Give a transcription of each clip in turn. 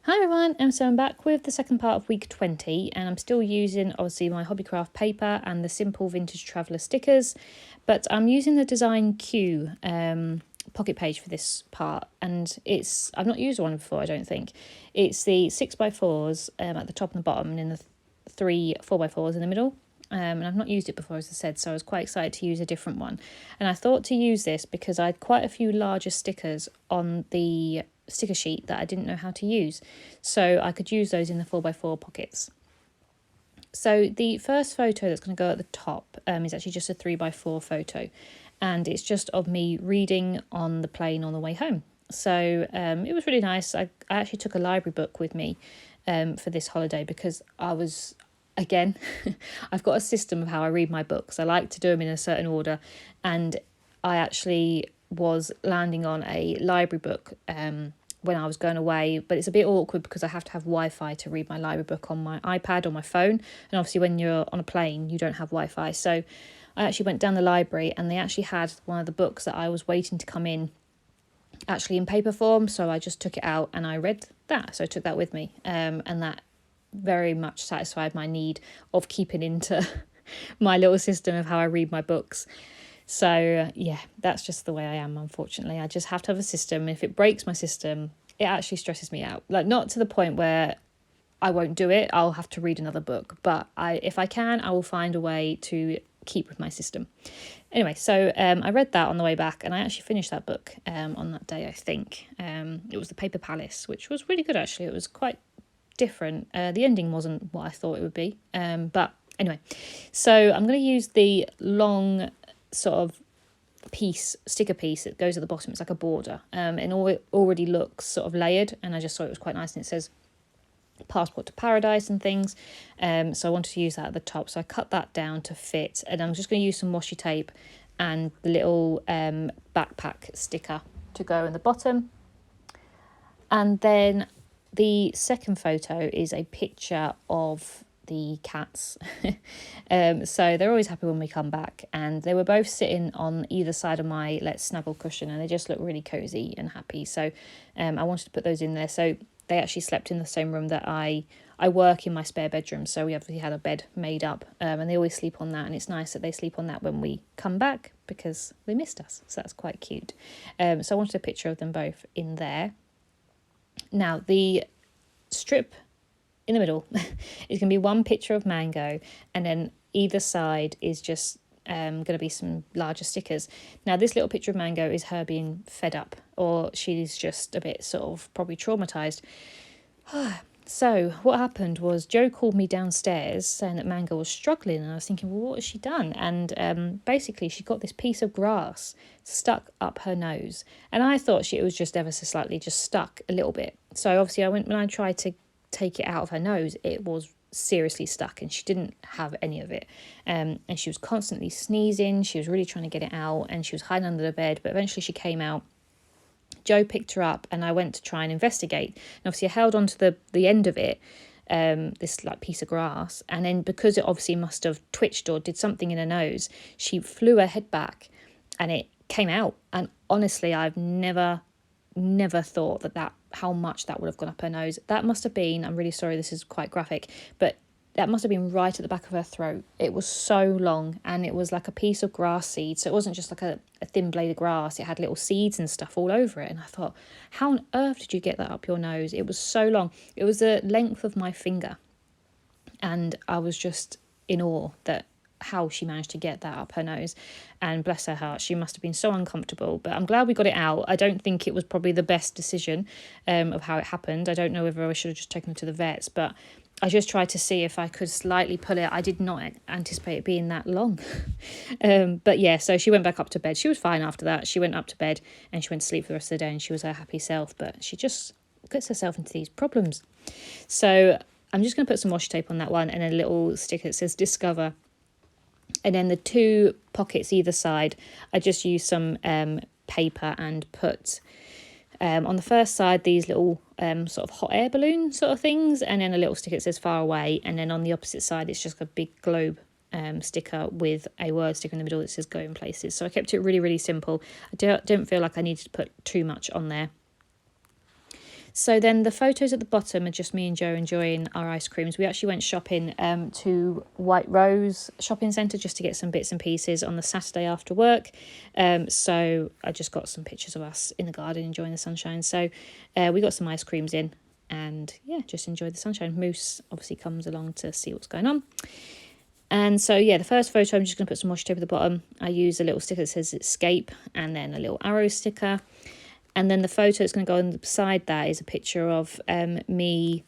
Hi everyone, so I'm back with the second part of week 20 and I'm still using obviously my Hobbycraft paper and the simple vintage traveller stickers, but I'm using the Design Q pocket page for this part, and I've not used one before, I don't think. It's the 6x4s at the top and the bottom, and then the three 4x4s in the middle. And I've not used it before, as I said, so I was quite excited to use a different one. And I thought to use this because I had quite a few larger stickers on the sticker sheet that I didn't know how to use. So I could use those in the 4x4 pockets. So the first photo that's going to go at the top is actually just a 3x4 photo. And it's just of me reading on the plane on the way home. So it was really nice. I actually took a library book with me for this holiday because I was... Again, I've got a system of how I read my books. I like to do them in a certain order, and I actually was landing on a library book when I was going away, but it's a bit awkward because I have to have Wi-Fi to read my library book on my iPad or my phone, and obviously when you're on a plane you don't have Wi-Fi. So I actually went down the library and they actually had one of the books that I was waiting to come in actually in paper form, so I just took it out and I read that. So I took that with me, and that very much satisfied my need of keeping into my little system of how I read my books. So yeah, that's just the way I am, unfortunately. I just have to have a system. If it breaks my system, it actually stresses me out. Like, not to the point where I won't do it, I'll have to read another book, but if I can, I will find a way to keep with my system. Anyway, so I read that on the way back, and I actually finished that book on that day, I think. It was The Paper Palace, which was really good, actually. It was quite different. The ending wasn't what I thought it would be, but anyway, so I'm going to use the long sort of sticker piece that goes at the bottom. It's like a border, and it already looks sort of layered, and I just thought it was quite nice, and it says Passport to Paradise and things, so I wanted to use that at the top, so I cut that down to fit, and I'm just going to use some washi tape and the little backpack sticker to go in the bottom. And then the second photo is a picture of the cats. So they're always happy when we come back, and they were both sitting on either side of my Let's Snuggle cushion, and they just look really cozy and happy. So I wanted to put those in there. So they actually slept in the same room that I work in, my spare bedroom. So we obviously had a bed made up, and they always sleep on that, and it's nice that they sleep on that when we come back because they missed us. So that's quite cute. So I wanted a picture of them both in there. Now, the strip in the middle is going to be one picture of Mango, and then either side is just going to be some larger stickers. Now, this little picture of Mango is her being fed up, or she's just a bit sort of probably traumatised. So what happened was Joe called me downstairs saying that Mango was struggling, and I was thinking, well, what has she done? And basically she got this piece of grass stuck up her nose, and I thought it was just ever so slightly just stuck a little bit. So obviously when I tried to take it out of her nose, it was seriously stuck, and she didn't have any of it, and she was constantly sneezing. She was really trying to get it out, and she was hiding under the bed, but eventually she came out. Joe picked her up, and I went to try and investigate. And obviously I held on to the end of it, this like piece of grass, and then because it obviously must have twitched or did something in her nose, she flew her head back and it came out. And honestly, I've never thought that how much that would have gone up her nose. That must have been, I'm really sorry, this is quite graphic, but that must have been right at the back of her throat. It was so long, and it was like a piece of grass seed. So it wasn't just like a thin blade of grass. It had little seeds and stuff all over it. And I thought, how on earth did you get that up your nose? It was so long. It was the length of my finger. And I was just in awe that how she managed to get that up her nose. And bless her heart, she must have been so uncomfortable, but I'm glad we got it out. I don't think it was probably the best decision of how it happened. I don't know whether I should have just taken her to the vets, but I just tried to see if I could slightly pull it. I did not anticipate it being that long. But yeah, so she went back up to bed. She was fine after that. She went up to bed and she went to sleep for the rest of the day, and she was her happy self, but she just gets herself into these problems. So I'm just going to put some washi tape on that one, and a little sticker that says Discover. And then the two pockets either side, I just used some paper and put on the first side these little sort of hot air balloon sort of things, and then a little sticker that says Far Away. And then on the opposite side, it's just a big globe sticker with a word sticker in the middle that says Going Places. So I kept it really, really simple. I don't feel like I needed to put too much on there. So then the photos at the bottom are just me and Joe enjoying our ice creams. We actually went shopping to White Rose shopping centre just to get some bits and pieces on the Saturday after work. So I just got some pictures of us in the garden enjoying the sunshine. So we got some ice creams in and yeah, just enjoyed the sunshine. Moose obviously comes along to see what's going on. And so, yeah, the first photo, I'm just going to put some washi tape at the bottom. I use a little sticker that says escape and then a little arrow sticker. And then the photo that's going to go on the beside that is a picture of me,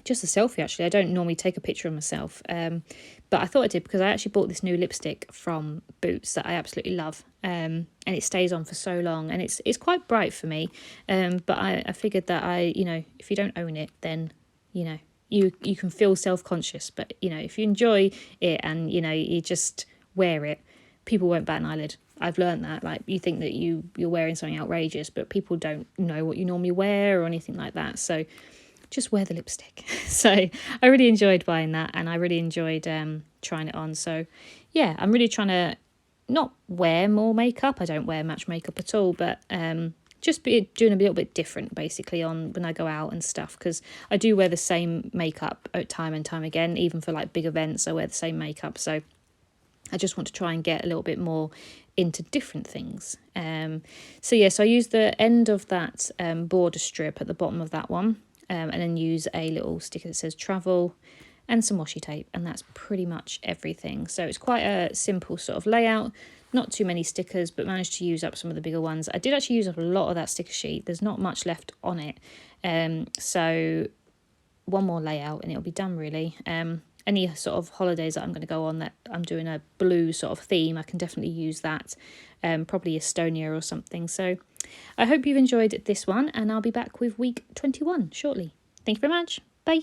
just a selfie actually. I don't normally take a picture of myself, but I thought I did because I actually bought this new lipstick from Boots that I absolutely love, and it stays on for so long, and it's quite bright for me, but I figured that if you don't own it, then you can feel self-conscious, but if you enjoy it and you just wear it, people won't bat an eyelid. I've learned that. Like, you think that you're wearing something outrageous, but people don't know what you normally wear or anything like that. So just wear the lipstick. So I really enjoyed buying that, and I really enjoyed trying it on. So yeah, I'm really trying to not wear more makeup. I don't wear much makeup at all, but just be doing a little bit different basically on when I go out and stuff, because I do wear the same makeup time and time again. Even for like big events, I wear the same makeup. So I just want to try and get a little bit more into different things. So I use the end of that border strip at the bottom of that one, and then use a little sticker that says travel and some washi tape, and that's pretty much everything. So it's quite a simple sort of layout, not too many stickers, but managed to use up some of the bigger ones. I did actually use up a lot of that sticker sheet. There's not much left on it, so one more layout and it'll be done really. Any sort of holidays that I'm going to go on that I'm doing a blue sort of theme, I can definitely use that, probably Estonia or something. So I hope you've enjoyed this one, and I'll be back with week 21 shortly. Thank you very much. Bye.